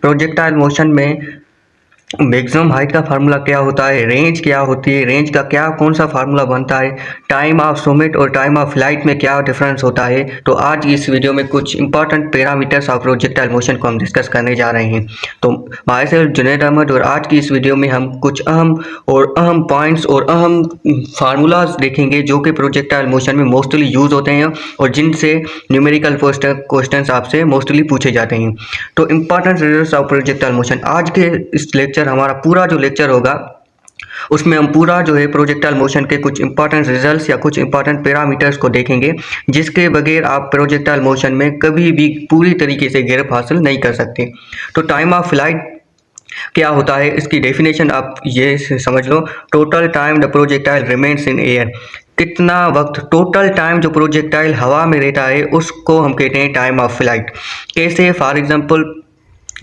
Projectile motion में maximum height का formula क्या होता है, रेंज क्या होती है, रेंज का क्या कौन सा फार्मूला बनता है, टाइम ऑफ सुमिट और टाइम ऑफ फ्लाइट में क्या डिफरेंस होता है। तो आज इस वीडियो में कुछ important parameters of projectile motion को हम डिस्कस करने जा रहे हैं। तो माय सेल्फ जुनैद अहमद, और आज की इस वीडियो में हम कुछ अहम पॉइंट्स और अहम फार्मूलाज देखेंगे जो कि प्रोजेक्टाइल मोशन में मोस्टली यूज होते हैं और जिनसे न्यूमेरिकल क्वेश्चंस आपसे मोस्टली पूछे जाते हैं। तो important results of projectile motion, आज के इस लेक्चर हमारा पूरा जो लेक्चर होगा उसमें हम पूरा जो है प्रोजेक्टाइल मोशन के कुछ इंपॉर्टेंट रिजल्ट्स या कुछ इंपॉर्टेंट पैरामीटर्स को देखेंगे जिसके बगैर आप प्रोजेक्टाइल मोशन में कभी भी पूरी तरीके से गिरफ्त हासिल नहीं कर सकते। तो टाइम ऑफ फ्लाइट क्या होता है, इसकी डेफिनेशन आप ये समझ लो, total time the projectile remains in air. कितना वक्त, टोटल टाइम जो प्रोजेक्टाइल हवा में रहता है उसको हम कहते हैं टाइम ऑफ फ्लाइट। कैसे? फॉर एग्जांपल,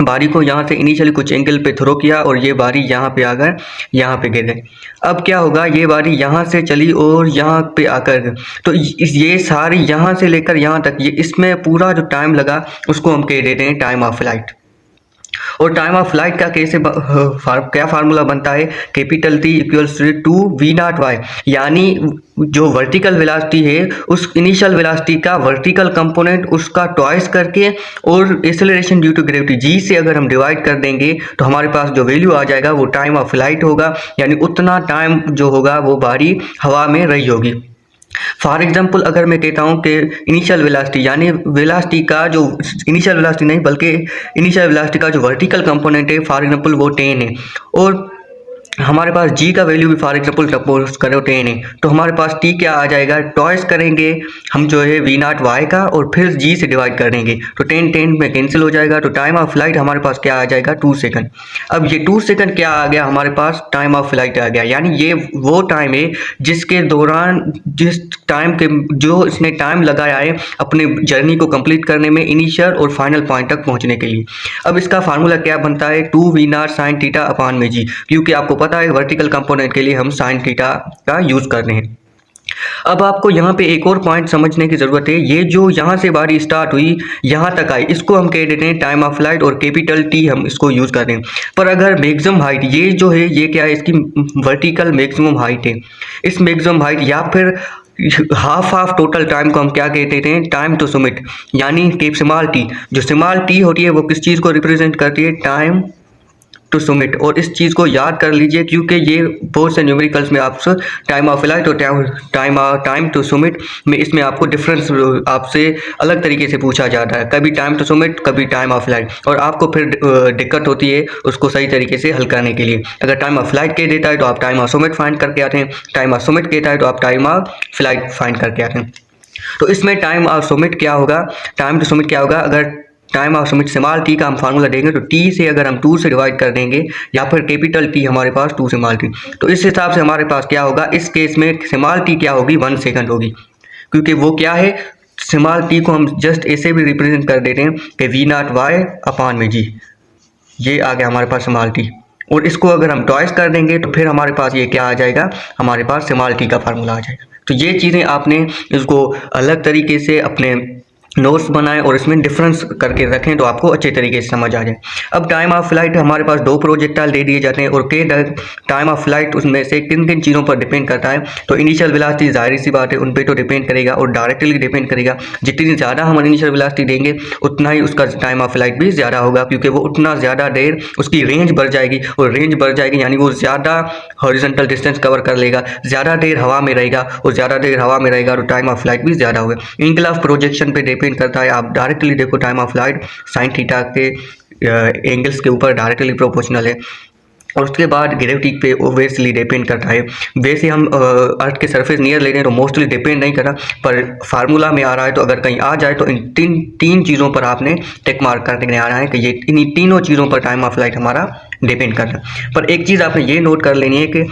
बारी को यहाँ से इनिशियली कुछ एंगल पे थ्रो किया और ये बारी यहाँ पे आकर यहाँ पे गिर गई। अब क्या होगा, ये बारी यहाँ से चली और यहाँ पे आकर, तो ये सारी यहाँ से लेकर यहाँ तक, ये इसमें पूरा जो टाइम लगा उसको हम कह देते हैं टाइम ऑफ फ्लाइट। और टाइम ऑफ फ्लाइट का कैसे क्या फार्मूला बनता है, capital T equals to V naught Y, यानी जो वर्टिकल वेलोसिटी है उस इनिशियल वेलोसिटी का वर्टिकल कंपोनेंट उसका ट्वाइस करके और acceleration due to gravity G से अगर हम डिवाइड कर देंगे तो हमारे पास जो वैल्यू आ जाएगा वो टाइम ऑफ फ्लाइट होगा, यानी उतना टाइम जो होगा वो बारी हवा में रही होगी। फॉर एग्जाम्पल, अगर मैं कहता हूँ कि इनिशियल वेलोसिटी, यानी वेलोसिटी का जो इनिशियल वेलोसिटी नहीं बल्कि इनिशियल वेलोसिटी का जो वर्टिकल कंपोनेंट है, फॉर एग्जाम्पल वो 10 है और हमारे पास जी का वैल्यू भी फॉर एग्जाम्पल सपोज करो 10 है, तो हमारे पास टी क्या आ जाएगा, टॉइस करेंगे हम जो है वी नॉट वाई का और फिर जी से डिवाइड कर देंगे तो 10 में कैंसिल हो जाएगा। तो टाइम ऑफ फ्लाइट हमारे पास क्या आ जाएगा, 2 सेकंड। अब ये 2 सेकंड क्या आ गया हमारे पास, टाइम ऑफ फ्लाइट आ गया, यानी ये वो टाइम है जिसके दौरान जिस टाइम के जो इसने टाइम लगाया है अपने जर्नी को कंप्लीट करने में इनिशियल और फाइनल पॉइंट तक पहुंचने के लिए। अब इसका फार्मूला क्या बनता है, 2 we naught sine theta upon में जी, क्योंकि आपको पता है वर्टिकल कंपोनेंट के लिए हम साइन थीटा का यूज कर रहे हैं। अब आपको यहाँ पे एक और पॉइंट समझने की जरूरत है, ये जो यहाँ से बारी स्टार्ट हुई यहाँ तक आई इसको हम कह देते हैं टाइम ऑफ फ्लाइट और कैपिटल T हम इसको यूज कर रहे हैं। पर अगर मैक्सिमम हाइट, ये जो है ये क्या है, इसकी वर्टिकल मैक्सिमम हाइट है, इस मैक्सिमम हाइट या फिर हाफ टोटल टाइम को हम क्या कहते हैं, टाइम टू सुमिट, यानी कि स्मॉल टी, जो स्मॉल टी होती है वो किस चीज़ को रिप्रेजेंट करती है, टाइम टू सुमिट। और इस चीज़ को याद कर लीजिए क्योंकि ये बहुत से न्यूमेरिकल्स में आपसे टाइम ऑफ फ्लाइट और टाइम टू सुमिट में इसमें आपको डिफरेंस आपसे अलग तरीके से पूछा जाता है, कभी टाइम टू सुमिट कभी टाइम ऑफ फ्लाइट, और आपको फिर दिक्कत होती है उसको सही तरीके से हल करने के लिए। अगर टाइम ऑफ फ्लाइट कह देता है तो आप टाइम ऑफ सुमिट फाइंड करके आते हैं, टाइम ऑफ सुमिट कहता है तो आप टाइम ऑफ फ्लाइट फाइंड करके आते हैं। तो इसमें टाइम ऑफ सुमिट क्या होगा, टाइम टू सुमिट क्या होगा, अगर time of Sumit small T का हम फार्मूला देंगे तो टी से अगर हम 2 से डिवाइड कर देंगे या फिर कैपिटल टी हमारे पास 2 स्मॉल टी, तो इस हिसाब से हमारे पास क्या होगा, इस केस में स्मॉल टी क्या होगी, 1 सेकंड होगी, क्योंकि वो क्या है, स्मॉल टी को हम जस्ट ऐसे भी रिप्रेजेंट कर देते हैं कि वी नॉट वाई अपॉन में जी, ये आ गया हमारे पास स्मॉल टी, और इसको अगर हम टॉइस कर देंगे तो फिर हमारे पास ये क्या आ जाएगा, हमारे पास स्मॉल टी का फार्मूला आ जाएगा। तो ये चीज़ें आपने इसको अलग तरीके से अपने नोट्स बनाएं और इसमें डिफरेंस करके रखें तो आपको अच्छे तरीके से समझ आ जाए। अब टाइम ऑफ फ्लाइट हमारे पास 2 प्रोजेक्टाइल दे दिए जाते हैं और के टाइम ऑफ फ्लाइट उसमें से किन किन चीज़ों पर डिपेंड करता है, तो इनिशियल वेलोसिटी जाहिर सी बात है उन पे तो डिपेंड करेगा और डायरेक्टली डिपेंड करेगा। जितनी ज़्यादा हम इनिशियल वेलोसिटी देंगे उतना ही उसका टाइम ऑफ फ्लाइट भी ज़्यादा होगा, क्योंकि वो उतना ज़्यादा देर उसकी रेंज बढ़ जाएगी, और रेंज बढ़ जाएगी यानी वो ज़्यादा हॉरिजॉन्टल डिस्टेंस कवर कर लेगा, ज़्यादा देर हवा में रहेगा, और ज़्यादा देर हवा में रहेगा तो टाइम ऑफ फ्लाइट भी ज़्यादा होगा। एंगल ऑफ प्रोजेक्शन पे डिपेंड करता है, आप डायरेक्टली देखो time of flight sine theta के एंगल्स के ऊपर डायरेक्टली प्रोपोर्शनल है, और उसके बाद ग्रेविटी पे ओब्वियसली डिपेंड करता है। वैसे हम अर्थ के सरफेस नियर ले रहे हैं तो मोस्टली डिपेंड नहीं कर रहा, पर फार्मूला में आ रहा है तो अगर कहीं आ जाए तो इन तीन चीज़ों पर आपने टिक मार्क करके आना है कि ये इन तीनों चीज़ों पर टाइम ऑफ फ्लाइट हमारा डिपेंड कर रहा है। पर एक चीज़ आपने ये नोट कर लेनी है कि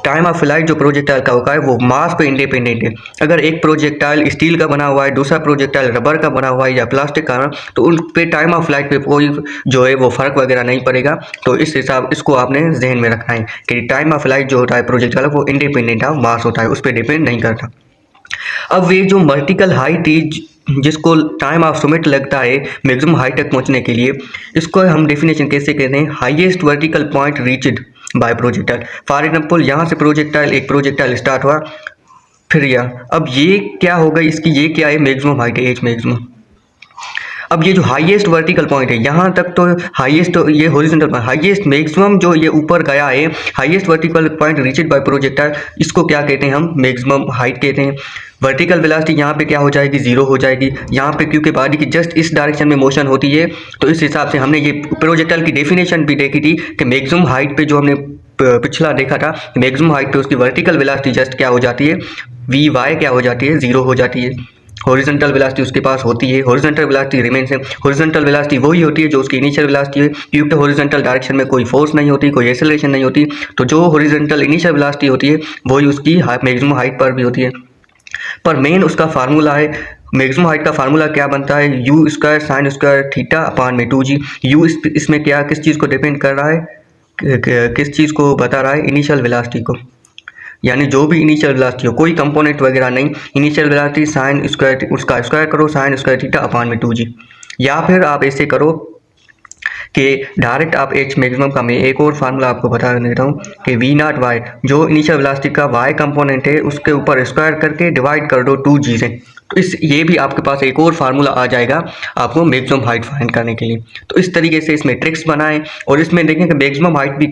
टाइम ऑफ फ्लाइट जो प्रोजेक्टाइल का होगा है वो मास पे इंडिपेंडेंट है। अगर एक प्रोजेक्टाइल स्टील का बना हुआ है, दूसरा प्रोजेक्टाइल रबर का बना हुआ है या प्लास्टिक का, तो उन पे टाइम ऑफ फ्लाइट पे कोई जो है वो फ़र्क वगैरह नहीं पड़ेगा। तो इस हिसाब इसको आपने जहन में रखना है कि टाइम ऑफ फ्लाइट जो होता है प्रोजेक्टाइल वो इंडिपेंडेंट ऑफ मास होता है, उस पर डिपेंड नहीं करता। अब ये जो वर्टिकल हाइट जिसको टाइम ऑफ समिट लगता है मैक्सिमम हाइट तक पहुंचने के लिए, इसको हम डेफिनेशन कैसे कहते हैं, highest vertical point reached by projectile. For example यहाँ से एक प्रोजेक्टाइल स्टार्ट हुआ, फिर यह, अब ये क्या होगा, इसकी ये क्या है, मैक्सिमम हाइट है, एच मैक्सिमम। अब ये जो हाईएस्ट वर्टिकल पॉइंट है, यहाँ तक तो हाईएस्ट, ये हॉरिजॉन्टल पॉइंट, हाईएस्ट मैक्सिमम जो ये ऊपर गया है, highest vertical point reached by projectile, इसको क्या कहते हैं हम, मैक्सिमम हाइट कहते हैं। वर्टिकल वेलोसिटी यहाँ पे क्या हो जाएगी, जीरो हो जाएगी। यहाँ पे क्योंकि बॉडी की जस्ट इस डायरेक्शन में मोशन होती है, तो इस हिसाब से हमने ये प्रोजेक्टाइल की डेफिनेशन भी देखी थी कि मैक्सिमम हाइट पे जो हमने पिछला देखा था, मैक्सिमम हाइट पे उसकी वर्टिकल वेलोसिटी जस्ट क्या हो जाती है, वी वाई क्या हो जाती है, जीरो हो जाती है। हॉरिजॉन्टल वेलोसिटी उसके पास होती है, हॉरिजॉन्टल वेलोसिटी रिमेन्स है। हॉरिजॉन्टल वेलोसिटी वही होती है जो उसकी इनिशियल वेलोसिटी है, क्योंकि हॉरिजॉन्टल डायरेक्शन में कोई फोर्स नहीं होती, कोई एक्सेलरेशन नहीं होती, तो जो हॉरिजॉन्टल इनिशियल वेलोसिटी होती है वही उसकी मैक्सिमम हाइट पर भी होती है। पर मेन उसका फार्मूला है, मैक्सिमम हाइट का फार्मूला क्या बनता है, you square sine square theta upon में 2g। यू इसमें क्या, किस चीज़ को डिपेंड कर रहा है, किस चीज़ को बता रहा है, इनिशियल वेलोसिटी को, यानी जो भी इनिशियल वेलोसिटी हो, कोई कंपोनेंट वगैरह नहीं, इनिशियल वेलोसिटी साइन स्क्वायर, उसका स्क्वायर करो साइन स्क्वायर थीटा अपान में 2g। या फिर आप ऐसे करो कि डायरेक्ट आप एच मैक्सिमम का, मैं एक और फार्मूला आपको बता देता हूँ कि वी नॉट वाई, जो इनिशियल वेलोसिटी का वाई कंपोनेंट है उसके ऊपर स्क्वायर करके डिवाइड कर दो 2g से, तो इस ये भी आपके पास एक और फार्मूला आ जाएगा आपको मैक्सिमम हाइट फाइंड करने के लिए। तो इस तरीके से इसमें ट्रिक्स बनाएं और इसमें देखें कि मैक्सिमम हाइट भी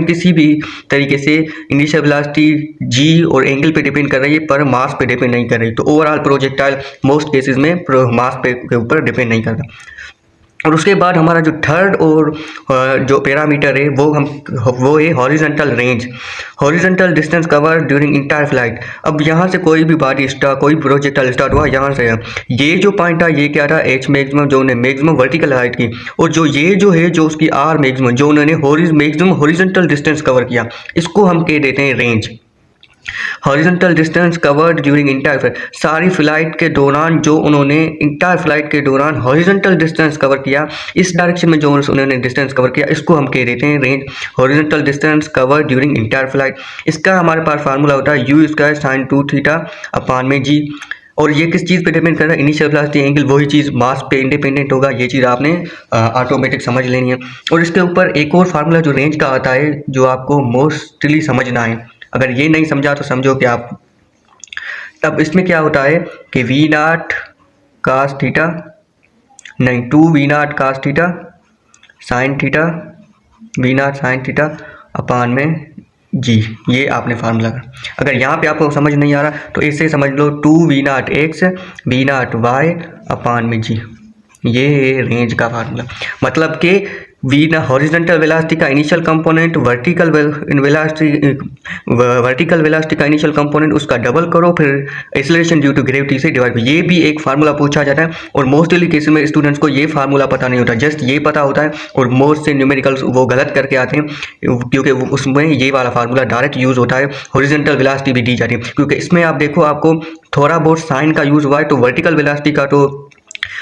किसी भी तरीके से इनिशियल वेलोसिटी जी और एंगल पे डिपेंड कर रही है, पर मास पे डिपेंड नहीं कर रही। तो ओवरऑल प्रोजेक्टाइल मोस्ट केसेस में मास पे के ऊपर डिपेंड नहीं करता। और उसके बाद हमारा जो थर्ड और जो पैरामीटर है वो है horizontal range, horizontal distance cover during entire flight. अब यहाँ से कोई भी बॉडी स्टार्ट, कोई प्रोजेक्टाइल स्टार्ट हुआ यहाँ से, ये जो पॉइंट था ये क्या था, एच मैक्सिमम, जो उन्हें मैक्सिमम वर्टिकल हाइट की, और जो ये जो है जो उसकी आर मैक्सिमम, जो उन्होंने मैक्सिमम हॉरिजॉन्टल डिस्टेंस कवर किया, इसको हम कह देते हैं range. Horizontal distance covered during entire flight, सारी फ्लाइट के दौरान जो उन्होंने इंटायर फ्लाइट के दौरान हॉरिजॉन्टल डिस्टेंस कवर किया, इस डायरेक्शन में जो उन्होंने डिस्टेंस कवर किया, इसको हम कह देते हैं range. Horizontal distance covered during entire flight, इसका हमारे पास फार्मूला होता है you square sine 2 theta upon में जी। और ये किस चीज़ पे डिपेंड कर रहा है, इनिशियल वेलोसिटी एंगल, वही चीज़ मास पे इंडिपेंडेंट होगा, ये चीज़ आपने ऑटोमेटिक समझ लेनी है। और इसके ऊपर एक और फार्मूला जो रेंज का आता है, जो आपको मोस्टली समझना है, अगर ये नहीं समझा तो समझो कि आप, तब इसमें क्या होता है कि वी नॉट कास थीटा, नहीं 2 we naught cos theta sine theta, V naught sine theta upon में जी, ये आपने फार्मूला का। अगर यहाँ पे आपको समझ नहीं आ रहा तो इससे समझ लो 2 we naught x v naught y upon में जी, ये है रेंज का फार्मूला। मतलब कि वी ना हॉरिजॉन्टल वेलोसिटी का इनिशियल कंपोनेंट वर्टिकल वेलोसिटी का इनिशियल कंपोनेंट, उसका डबल करो, फिर एक्सेलरेशन ड्यू टू ग्रेविटी से डिवाइड। ये भी एक फार्मूला पूछा जाता है और मोस्टली केसेस में स्टूडेंट्स को ये फार्मूला पता नहीं होता, जस्ट ये पता होता है, और मोस्ट से न्यूमेरिकल्स वो गलत करके आते हैं, क्योंकि उसमें ये वाला फार्मूला डायरेक्ट यूज़ होता है। हॉरिजॉन्टल वेलोसिटी भी दी जाती है, क्योंकि इसमें आप देखो आपको थोड़ा बहुत साइन का यूज़ हुआ है, तो वर्टिकल वेलोसिटी का तो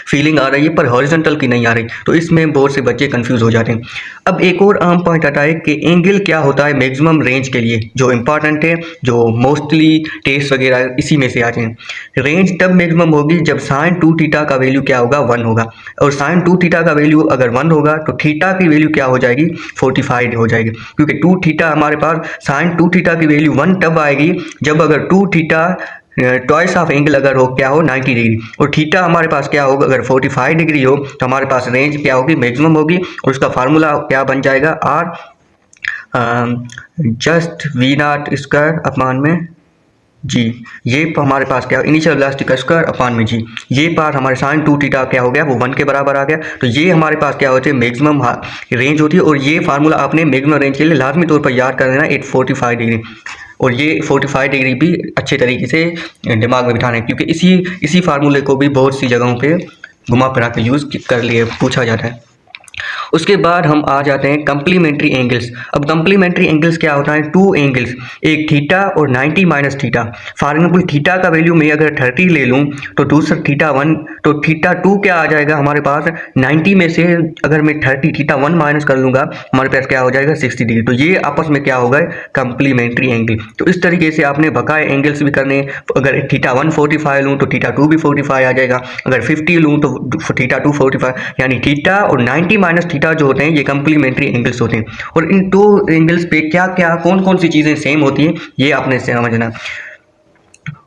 फीलिंग आ रही है पर हॉरिजॉन्टल की नहीं आ रही, तो इसमें बहुत से बच्चे कंफ्यूज हो जाते हैं। अब एक और आम पॉइंट आता है कि एंगल क्या होता है मैक्सिमम रेंज के लिए, जो इंपॉर्टेंट है, जो मोस्टली टेस्ट वगैरह इसी में से आते हैं। रेंज तब मैक्सिमम होगी जब साइन 2 थीटा का वैल्यू क्या होगा, 1 होगा, और साइन 2 थीटा का वैल्यू अगर 1 होगा तो थीटा की वैल्यू क्या हो जाएगी, 45 हो जाएगी, क्योंकि 2 थीटा हमारे पास, साइन 2 थीटा की वैल्यू 1 तब आएगी जब अगर 2 थीटा ट्वाइस ऑफ एंगल अगर हो क्या हो 90 डिग्री, और थीटा हमारे पास क्या होगा अगर 45 डिग्री हो, तो हमारे पास रेंज क्या होगी, मैक्सिमम होगी। और उसका फार्मूला क्या बन जाएगा, or just V naught square upon में जी, ये हमारे पास क्या, इनिशियल वेलोसिटी का स्क्वायर अपान में जी, ये पार्ट हमारे साइन 2 थीटा क्या हो गया, वो 1 के बराबर आ गया। तो ये हमारे पास क्या होती है, मैक्सिमम रेंज होती है। और ये फार्मूला आपने मैक्सिमम रेंज के लिए लाजमी तौर पर याद कर देना, 845 डिग्री। और ये 45 डिग्री भी अच्छे तरीके से दिमाग में बिठाना है, क्योंकि इसी फार्मूले को भी बहुत सी जगहों पे घुमा फिरा के यूज़ कर लिए पूछा जाता है। उसके बाद हम आ जाते हैं कम्प्लीमेंट्री एंगल्स। अब कम्प्लीमेंट्री एंगल्स क्या होता है, टू एंगल्स, एक थीटा और 90 minus theta. For example theta का वैल्यू मैं अगर 30 ले लूँ तो दूसरा थीटा 1, तो थीटा 2 क्या आ जाएगा हमारे पास, 90 में से अगर मैं 30 थीटा 1 माइनस कर लूँगा हमारे पास क्या हो जाएगा 60 डिग्री। तो ये आपस में क्या होगा, कम्प्लीमेंट्री एंगल। तो इस तरीके से आपने बकाए एंगल्स भी करने, अगर थीटा 1 45 लूँ तो थीटा 2 भी 45 आ जाएगा, अगर 50 लूँ तो थीटा 2 45, यानी थीटा और 90 माइनस थीटा जो होते हैं ये कम्प्लीमेंट्री एंगल्स होते हैं। और इन दो एंगल्स पे क्या क्या कौन कौन सी चीज़ें सेम होती हैं ये आपने समझना।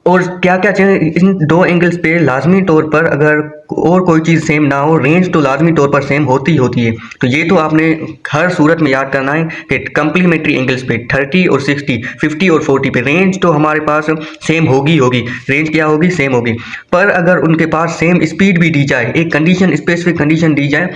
और क्या क्या चीज़ें इन दो एंगल्स पे लाजमी तौर पर, अगर और कोई चीज़ सेम ना हो, रेंज तो लाजमी तौर पर सेम होती होती है। तो ये तो आपने हर सूरत में याद करना है कि कम्प्लीमेंट्री एंगल्स पे 30 और 60, 50 और 40 पे रेंज तो हमारे पास सेम होगी होगी, रेंज क्या होगी, सेम होगी। पर अगर उनके पास सेम स्पीड भी दी जाए, एक कंडीशन, स्पेसिफिक कंडीशन दी जाए,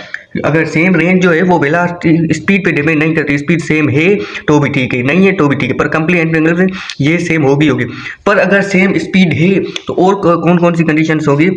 अगर सेम रेंज जो है वो वेलोसिटी स्पीड पे डिपेंड नहीं करती, स्पीड सेम है तो भी ठीक है, नहीं है तो भी ठीक है, पर कम्प्लीमेंट्री एंगल से ये सेम होगी होगी। पर अगर सेम स्पीड है तो और कौन कौन सी कंडीशंस होगी,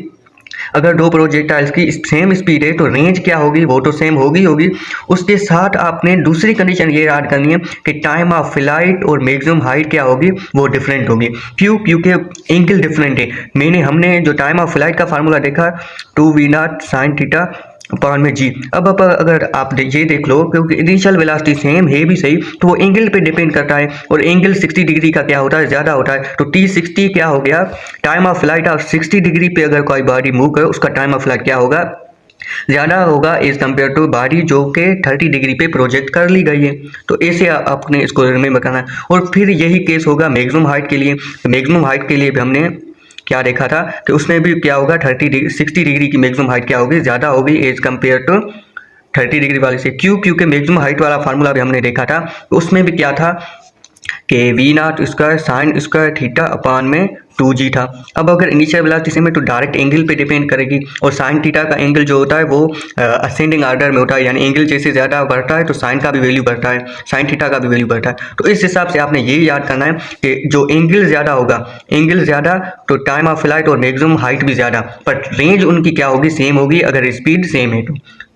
अगर दो प्रोजेक्टाइल्स की सेम स्पीड है तो रेंज क्या होगी, वो तो सेम होगी होगी। उसके साथ आपने दूसरी कंडीशन ये याद करनी है कि टाइम ऑफ फ्लाइट और मैक्सिमम हाइट क्या होगी, वो डिफरेंट होगी। क्यों, क्योंकि एंगल डिफरेंट है। हमने जो टाइम ऑफ फ्लाइट का फार्मूला देखा 2v0 sin थीटा अपान में जी। अब अगर आप ये देख लो, क्योंकि इनिशियल वेलोसिटी सेम है भी सही, तो वो एंगल पे डिपेंड करता है, और एंगल 60 डिग्री का क्या होता है, ज़्यादा होता है। तो t60 क्या हो गया, time of flight of 60 degree पे अगर कोई बॉडी मूव करे उसका टाइम ऑफ फ्लाइट क्या होगा, ज़्यादा होगा एज कम्पेयर टू बॉडी जो कि 30 डिग्री पे प्रोजेक्ट कर ली गई है। तो ऐसे आपने इसको रिमेंबर करना है। और फिर यही केस होगा मैक्सिमम हाइट के लिए। मैक्सिमम हाइट के लिए भी हमने क्या देखा था कि उसमें भी क्या होगा, 60 डिग्री की मैक्सिमम हाइट क्या होगी, ज़्यादा होगी एज कम्पेयर टू 30 डिग्री वाले से। क्यों, क्योंकि मैक्सिमम हाइट वाला फार्मूला भी हमने देखा था, उसमें भी क्या था कि v0 square sine square theta upon में 2g था। अब अगर इनिशियल वेलोसिटी सेम है तो डायरेक्ट एंगल पे डिपेंड करेगी, और साइन थीटा का एंगल जो होता है वो असेंडिंग ऑर्डर में होता है, यानी एंगल जैसे ज़्यादा बढ़ता है तो साइन का भी वैल्यू बढ़ता है, साइन थीटा का भी वैल्यू बढ़ता है। तो इस हिसाब से आपने यही याद करना है कि जो एंगल ज़्यादा होगा, एंगल ज़्यादा तो टाइम ऑफ फ्लाइट और मैक्सिमम हाइट भी ज़्यादा, पर रेंज उनकी क्या होगी, सेम होगी अगर स्पीड सेम है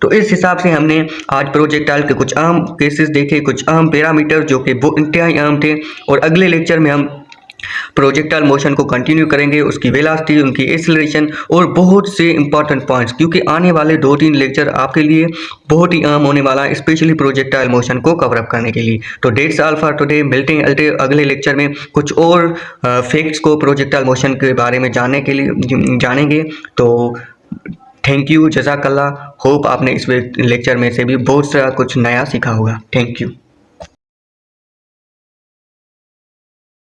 तो इस हिसाब से हमने आज प्रोजेक्टाइल के कुछ अहम केसेस देखे, कुछ अहम पैरामीटर जो कि वो इंतहाई अहम थे। और अगले लेक्चर में हम प्रोजेक्टाइल मोशन को कंटिन्यू करेंगे, उसकी वेलोसिटी, उनकी एक्सेलरेशन और बहुत से इंपॉर्टेंट पॉइंट्स, क्योंकि आने वाले 2-3 लेक्चर आपके लिए बहुत ही अहम होने वाला है, स्पेशली प्रोजेक्टाइल मोशन को कवर अप करने के लिए। तो डेट्स ऑल फॉर टुडे, मिलते हैं अगले लेक्चर में कुछ और फैक्ट्स को प्रोजेक्टाइल मोशन के बारे में जानने के लिए जानेंगे। तो थैंक यू, जज़ाकल्लाह। होप आपने इस लेक्चर में से भी बहुत सा कुछ नया सीखा होगा। Thank you.